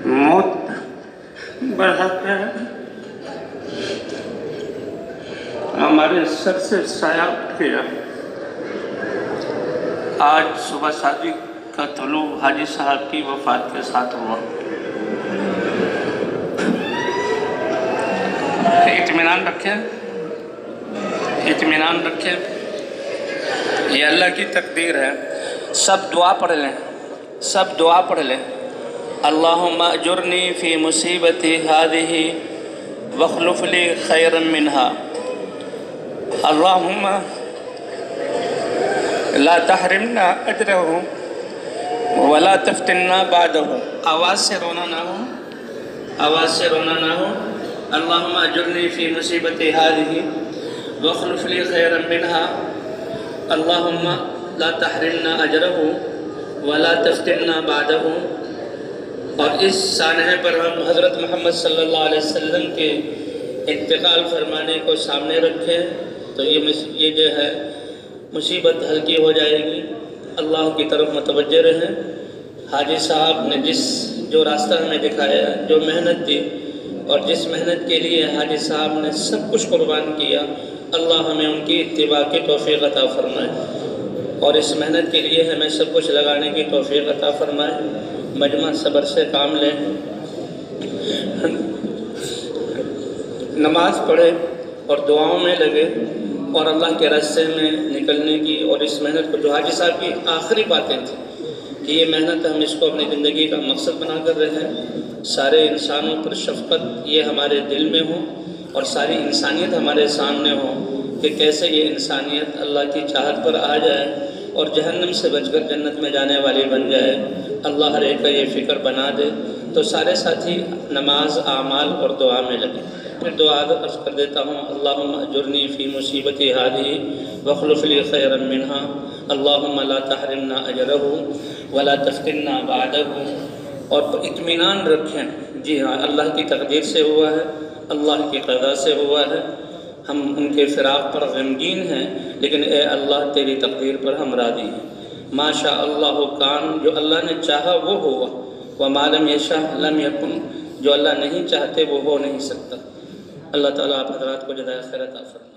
موت برحق ہے، ہمارے سر سے سایہ اٹھ گیا۔ آج صبح صادق کا طلوع حاجی صاحب کی وفات کے ساتھ ہوا۔ اطمینان رکھیں، اطمینان رکھیں، یہ اللہ کی تقدیر ہے۔ سب دعا پڑھ لیں، سب دعا پڑھ لیں۔ اللہم اجرنی فی مصیبتی ہذہ واخلف لی خیرا منہا، اللہم لا تحرمنا اجرہ ولا تفتنا بعدہ۔ آواز سے رونا نہ ہو، آواز سے رونا نہ ہو۔ اللہم اجرنی فی مصیبتی ہذہ واخلف لی خیرا منہا، اللہم لا تحرمنا اجرہ ولا تفتنا بعدہ۔ اور اس سانحے پر ہم حضرت محمد صلی اللہ علیہ وسلم کے انتقال فرمانے کو سامنے رکھیں تو یہ جو ہے مصیبت ہلکی ہو جائے گی۔ اللہ کی طرف متوجہ رہیں۔ حاجی صاحب نے جو راستہ ہمیں دکھایا، جو محنت دی، اور جس محنت کے لیے حاجی صاحب نے سب کچھ قربان کیا، اللہ ہمیں ان کی اتباع کی توفیق عطا فرمائے، اور اس محنت کے لیے ہمیں سب کچھ لگانے کی توفیق عطا فرمائے۔ مجمع صبر سے کام لیں، نماز پڑھے اور دعاؤں میں لگے، اور اللہ کے راستے میں نکلنے کی، اور اس محنت کو جو حاجی صاحب کی آخری باتیں تھیں کہ یہ محنت ہم اس کو اپنی زندگی کا مقصد بنا کر رہے ہیں، سارے انسانوں پر شفقت یہ ہمارے دل میں ہو، اور ساری انسانیت ہمارے سامنے ہو کہ کیسے یہ انسانیت اللہ کی چاہت پر آ جائے اور جہنم سے بچ کر جنت میں جانے والی بن جائے۔ اللہ ہر ایک کا یہ فکر بنا دے۔ تو سارے ساتھی نماز، اعمال اور دعا میں لگے۔ پھر دعا عرض کر دیتا ہوں۔ اللہم اجرنی فی مصیبتی ہذہ واخلف لی خیرا منہا، اللہم لا تحرمنا اجرہ ولا تفتنا بعدہ۔ اور اطمینان رکھیں، جی ہاں، اللہ کی تقدیر سے ہوا ہے، اللہ کی قضا سے ہوا ہے۔ ہم ان کے فراق پر غمگین ہیں، لیکن اے اللہ تیری تقدیر پر ہم راضی ہیں۔ ما شاء اللہ کان، جو اللہ نے چاہا وہ ہوا، وما لم یشاء لم یکن، جو اللہ نہیں چاہتے وہ ہو نہیں سکتا۔ اللہ تعالیٰ آپ حضرات کو جزائے خیر عطا فرمائے۔